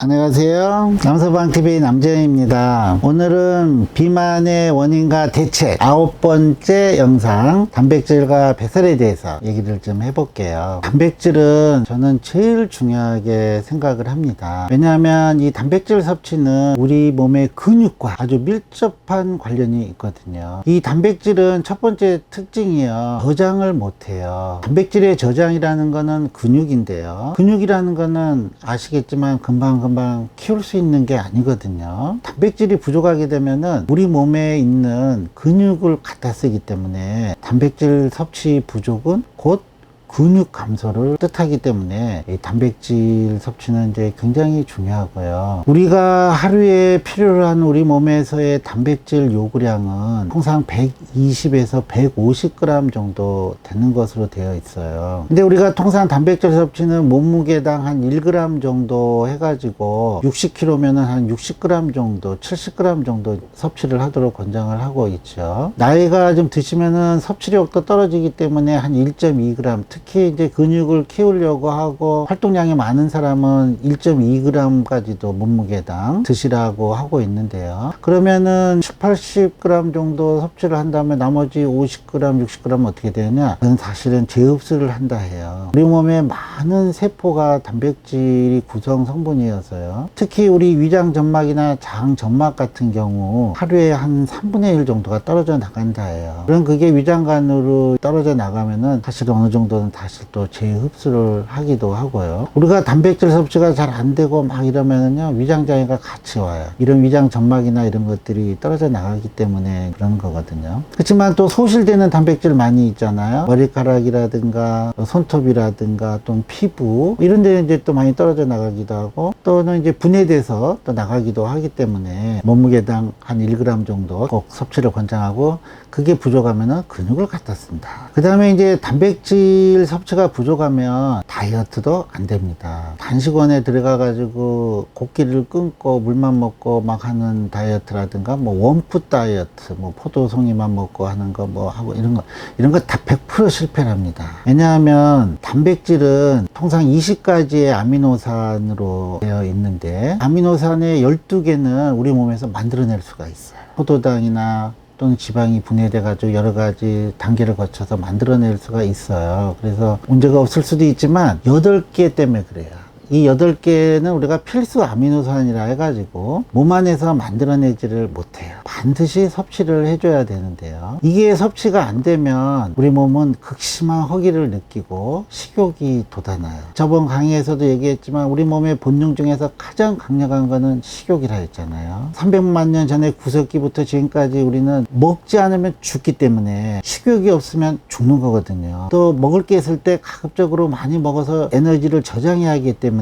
안녕하세요. 남서방TV 남재현입니다. 오늘은 비만의 원인과 대책 9번째 영상 단백질과 뱃살에 대해서 얘기를 좀 해볼게요. 단백질은 저는 제일 중요하게 생각을 합니다. 왜냐하면 이 단백질 섭취는 우리 몸의 근육과 아주 밀접한 관련이 있거든요. 이 단백질은 첫 번째 특징이요, 저장을 못해요. 단백질의 저장이라는 거는 근육인데요, 근육이라는 거는 아시겠지만 금방 키울 수 있는 게 아니거든요. 단백질이 부족하게 되면은 우리 몸에 있는 근육을 갖다 쓰기 때문에 단백질 섭취 부족은 곧 근육 감소를 뜻하기 때문에 이 단백질 섭취는 이제 굉장히 중요하고요. 우리가 하루에 필요로 하는 우리 몸에서의 단백질 요구량은 통상 120에서 150g 정도 되는 것으로 되어 있어요. 근데 우리가 통상 단백질 섭취는 몸무게당 한 1g 정도 해가지고 60kg면은 한 60g 정도, 70g 정도 섭취를 하도록 권장을 하고 있죠. 나이가 좀 드시면은 섭취력도 떨어지기 때문에 한 1.2g, 특히 이제 근육을 키우려고 하고 활동량이 많은 사람은 1.2g까지도 몸무게당 드시라고 하고 있는데요. 그러면은 80g 정도 섭취를 한다면 나머지 50g, 60g 어떻게 되느냐? 그건 사실은 재흡수를 한다 해요. 우리 몸에 많은 세포가 단백질이 구성 성분이어서요. 특히 우리 위장 점막이나 장 점막 같은 경우 하루에 한 3분의 1 정도가 떨어져 나간다 해요. 그럼 그게 위장관으로 떨어져 나가면은 사실 어느 정도는 다시 또 재흡수를 하기도 하고요. 우리가 단백질 섭취가 잘 안 되고 막 이러면은요, 위장장애가 같이 와요. 이런 위장 점막이나 이런 것들이 떨어져 나가기 때문에 그런 거거든요. 그렇지만 또 소실되는 단백질 많이 있잖아요. 머리카락이라든가 손톱이라든가 또는 피부 이런 데 이제 또 많이 떨어져 나가기도 하고, 또는 이제 분해돼서 또 나가기도 하기 때문에 몸무게당 한 1g 정도 꼭 섭취를 권장하고, 그게 부족하면은 근육을 갖다 쓴다. 그 다음에 이제 단백질 섭취가 부족하면 다이어트도 안 됩니다. 단식원에 들어가 가지고 고기를 끊고 물만 먹고 막 하는 다이어트라든가 뭐 원푸드 다이어트, 뭐 포도송이만 먹고 하는 거 뭐 하고 이런 거 다 100% 실패랍니다. 왜냐하면 단백질은 통상 20가지의 아미노산으로 되어 있는데, 아미노산의 12개는 우리 몸에서 만들어낼 수가 있어요. 포도당이나 또는 지방이 분해돼 가지고 여러 가지 단계를 거쳐서 만들어낼 수가 있어요. 그래서 문제가 없을 수도 있지만 8개 때문에 그래요. 이 8개는 우리가 필수 아미노산이라 해가지고 몸 안에서 만들어내지를 못해요. 반드시 섭취를 해줘야 되는데요, 이게 섭취가 안 되면 우리 몸은 극심한 허기를 느끼고 식욕이 돋아나요. 저번 강의에서도 얘기했지만 우리 몸의 본능 중에서 가장 강력한 거는 식욕이라 했잖아요. 300만 년 전에 구석기부터 지금까지 우리는 먹지 않으면 죽기 때문에 식욕이 없으면 죽는 거거든요. 또 먹을 게 있을 때 가급적으로 많이 먹어서 에너지를 저장해야 하기 때문에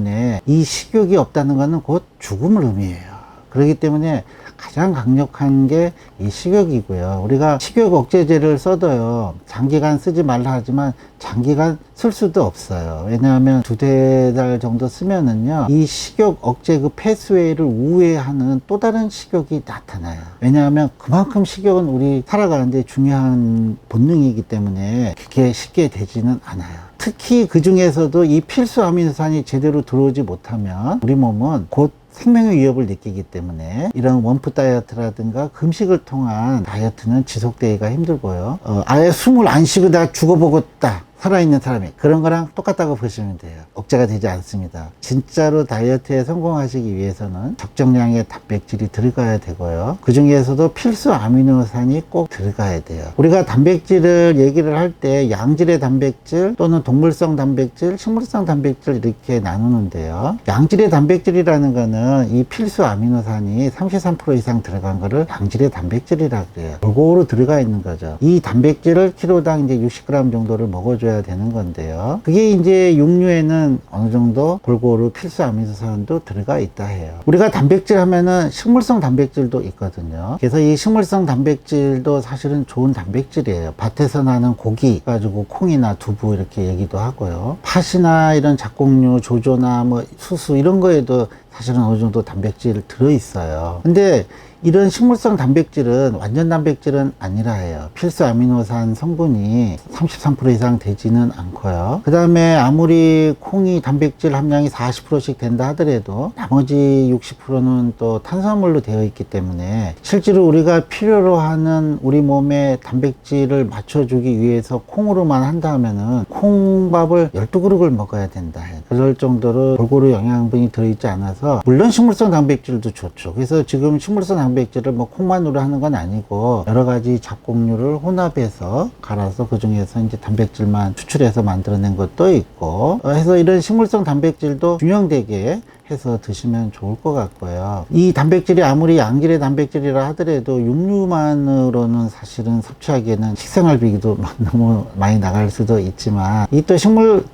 이 식욕이 없다는 것은 곧 죽음을 의미해요. 그렇기 때문에 가장 강력한 게 이 식욕이고요. 우리가 식욕 억제제를 써도요, 장기간 쓰지 말라 하지만 장기간 쓸 수도 없어요. 왜냐하면 2-3달 정도 쓰면은요, 이 식욕 억제 그 패스웨이를 우회하는 또 다른 식욕이 나타나요. 왜냐하면 그만큼 식욕은 우리 살아가는데 중요한 본능이기 때문에 그게 쉽게 되지는 않아요. 특히 그 중에서도 이 필수 아미노산이 제대로 들어오지 못하면 우리 몸은 곧 생명의 위협을 느끼기 때문에 이런 원푸드 다이어트라든가 금식을 통한 다이어트는 지속되기가 힘들고요. 아예 숨을 안 쉬고 다 죽어보겠다, 살아있는 사람이, 그런 거랑 똑같다고 보시면 돼요. 억제가 되지 않습니다. 진짜로 다이어트에 성공하시기 위해서는 적정량의 단백질이 들어가야 되고요, 그 중에서도 필수 아미노산이 꼭 들어가야 돼요. 우리가 단백질을 얘기를 할 때 양질의 단백질 또는 동물성 단백질, 식물성 단백질 이렇게 나누는데요, 양질의 단백질이라는 거는 이 필수 아미노산이 33% 이상 들어간 거를 양질의 단백질이라 그래요. 골고루 들어가 있는 거죠. 이 단백질을 키로당 이제 60g 정도를 먹어줘야 되는 건데요, 그게 이제 육류에는 어느 정도 골고루 필수 아미노산도 들어가 있다 해요. 우리가 단백질 하면은 식물성 단백질도 있거든요. 그래서 이 식물성 단백질도 사실은 좋은 단백질이에요. 밭에서 나는 고기 가지고 콩이나 두부 이렇게 얘기도 하고요, 팥이나 이런 잡곡류, 조조나 뭐 수수 이런 거에도 사실은 어느 정도 단백질 들어있어요. 근데 이런 식물성 단백질은 완전 단백질은 아니라 해요. 필수 아미노산 성분이 33% 이상 되지는 않고요. 그 다음에 아무리 콩이 단백질 함량이 40%씩 된다 하더라도 나머지 60%는 또 탄수화물로 되어 있기 때문에 실제로 우리가 필요로 하는 우리 몸에 단백질을 맞춰주기 위해서 콩으로만 한다 하면은 콩밥을 12그릇을 먹어야 된다 해요. 그럴 정도로 골고루 영양분이 들어있지 않아서, 물론 식물성 단백질도 좋죠. 그래서 지금 식물성 단백질을 뭐 콩만으로 하는 건 아니고 여러 가지 잡곡류를 혼합해서 갈아서 그 중에서 이제 단백질만 추출해서 만들어낸 것도 있고 해서 이런 식물성 단백질도 균형되게 해서 드시면 좋을 것 같고요. 이 단백질이 아무리 양질의 단백질이라 하더라도 육류만으로는 사실은 섭취하기에는 식생활비도 너무 많이 나갈 수도 있지만, 이 또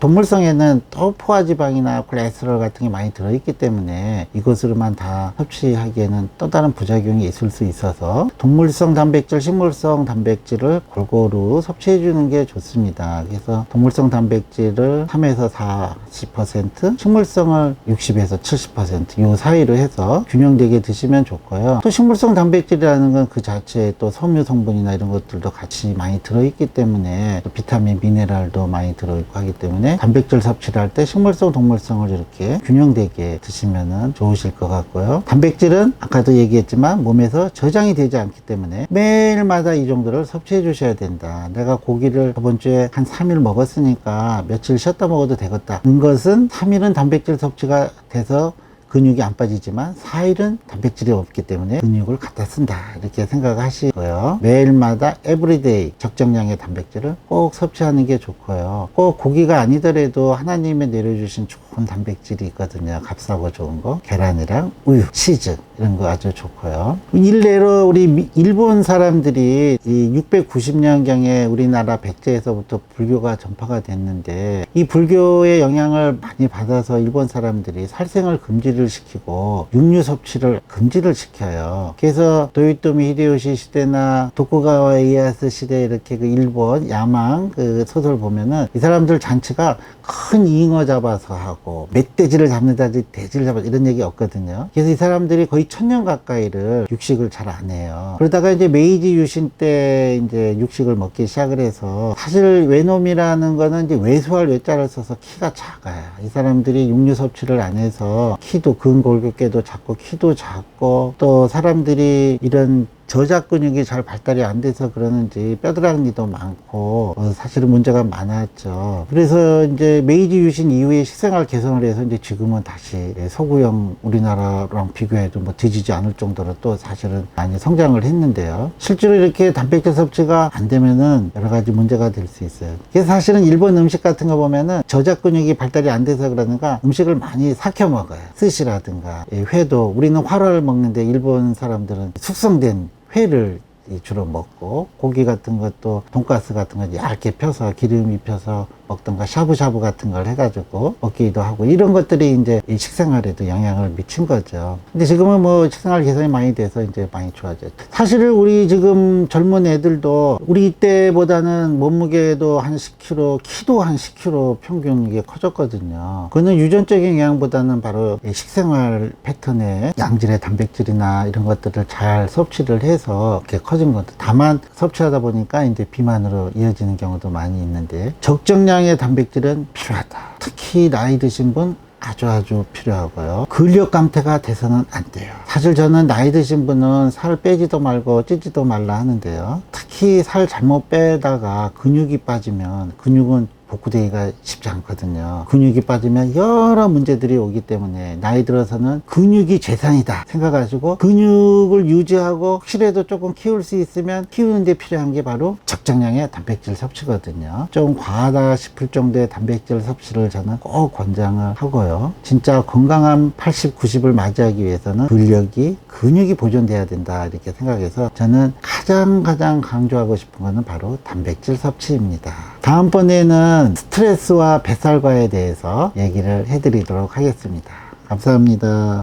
동물성에는 또 포화지방이나 콜레스테롤 같은 게 많이 들어있기 때문에 이것으로만 다 섭취하기에는 또 다른 부작용이 있을 수 있어서 동물성 단백질, 식물성 단백질을 골고루 섭취해 주는 게 좋습니다. 그래서 동물성 단백질을 3에서 40%, 식물성을 60에서 70% 이 사이로 해서 균형되게 드시면 좋고요. 또 식물성 단백질이라는 건 그 자체에 또 섬유 성분이나 이런 것들도 같이 많이 들어있기 때문에, 비타민, 미네랄도 많이 들어있고 하기 때문에 단백질 섭취를 할 때 식물성, 동물성을 이렇게 균형되게 드시면 좋으실 것 같고요. 단백질은 아까도 얘기했지만 몸에서 저장이 되지 않기 때문에 매일마다 이 정도를 섭취해 주셔야 된다. 내가 고기를 저번 주에 한 3일 먹었으니까 며칠 쉬었다 먹어도 되겠다. 이것은 3일은 단백질 섭취가 돼서 근육이 안 빠지지만 4일은 단백질이 없기 때문에 근육을 갖다 쓴다, 이렇게 생각하시고요. 매일마다 에브리데이 적정량의 단백질을 꼭 섭취하는 게 좋고요. 꼭 고기가 아니더라도 하나님이 내려주신 좋은 단백질이 있거든요. 값싸고 좋은 거, 계란이랑 우유, 치즈 이런 거 아주 좋고요. 일례로 우리 일본 사람들이 이 690년경에 우리나라 백제에서부터 불교가 전파가 됐는데, 이 불교의 영향을 많이 받아서 일본 사람들이 살생을 금지를 시키고 육류 섭취를 금지를 시켜요. 그래서 도요토미 히데요시 시대나 도쿠가와 이에야스 시대, 이렇게 그 일본 야망 그 소설 보면은 이 사람들 잔치가 큰 잉어 잡아서 하고 멧돼지를 잡는다든지 돼지를 잡아, 이런 얘기 없거든요. 그래서 이 사람들이 거의 1000년 가까이를 육식을 잘 안 해요. 그러다가 이제 메이지 유신 때 이제 육식을 먹기 시작을 해서, 사실 외놈이라는 거는 이제 외수할 외자를 써서 키가 작아요. 이 사람들이 육류 섭취를 안 해서 키도 근골격계도 작고 키도 작고, 또 사람들이 이런 저작 근육이 잘 발달이 안 돼서 그러는지 뼈드랑니도 많고 사실은 문제가 많았죠. 그래서 이제 메이지 유신 이후에 식생활 개선을 해서 이제 지금은 다시 서구형 우리나라랑 비교해도 뭐 뒤지지 않을 정도로 또 사실은 많이 성장을 했는데요. 실제로 이렇게 단백질 섭취가 안 되면은 여러 가지 문제가 될 수 있어요. 그래서 사실은 일본 음식 같은 거 보면은 저작 근육이 발달이 안 돼서 그러는가 음식을 많이 삭혀 먹어요. 스시라든가 회도, 우리는 화를 먹는데 일본 사람들은 숙성된 회를 주로 먹고, 고기 같은 것도 돈가스 같은 거 얇게 펴서 기름 입혀서 먹던가 샤브샤브 같은 걸 해가지고 먹기도 하고, 이런 것들이 이제 이 식생활에도 영향을 미친 거죠. 근데 지금은 뭐 식생활 개선이 많이 돼서 이제 많이 좋아졌죠. 사실 우리 지금 젊은 애들도 우리 때보다는 몸무게도 한 10kg, 키도 한 10kg 평균 이게 커졌거든요. 그거는 유전적인 영향보다는 바로 식생활 패턴에 양질의 단백질이나 이런 것들을 잘 섭취를 해서 이렇게 커진 것도, 다만 섭취하다 보니까 이제 비만으로 이어지는 경우도 많이 있는데, 적정량의 단백질은 필요하다. 특히 나이 드신 분 아주 필요하고요. 근력 감퇴가 돼서는 안 돼요. 사실 저는 나이 드신 분은 살 빼지도 말고 찌지도 말라 하는데요. 특히 살 잘못 빼다가 근육이 빠지면, 근육은 복구되기가 쉽지 않거든요. 근육이 빠지면 여러 문제들이 오기 때문에 나이 들어서는 근육이 재산이다 생각하시고 근육을 유지하고 혹시라도 조금 키울 수 있으면 키우는 데 필요한 게 바로 적정량의 단백질 섭취거든요. 좀 과하다 싶을 정도의 단백질 섭취를 저는 꼭 권장을 하고요. 진짜 건강한 80, 90을 맞이하기 위해서는 근육이 보존돼야 된다, 이렇게 생각해서 저는 가장 강조하고 싶은 거는 바로 단백질 섭취입니다. 다음번에는 스트레스와 뱃살과에 대해서 얘기를 해드리도록 하겠습니다. 감사합니다.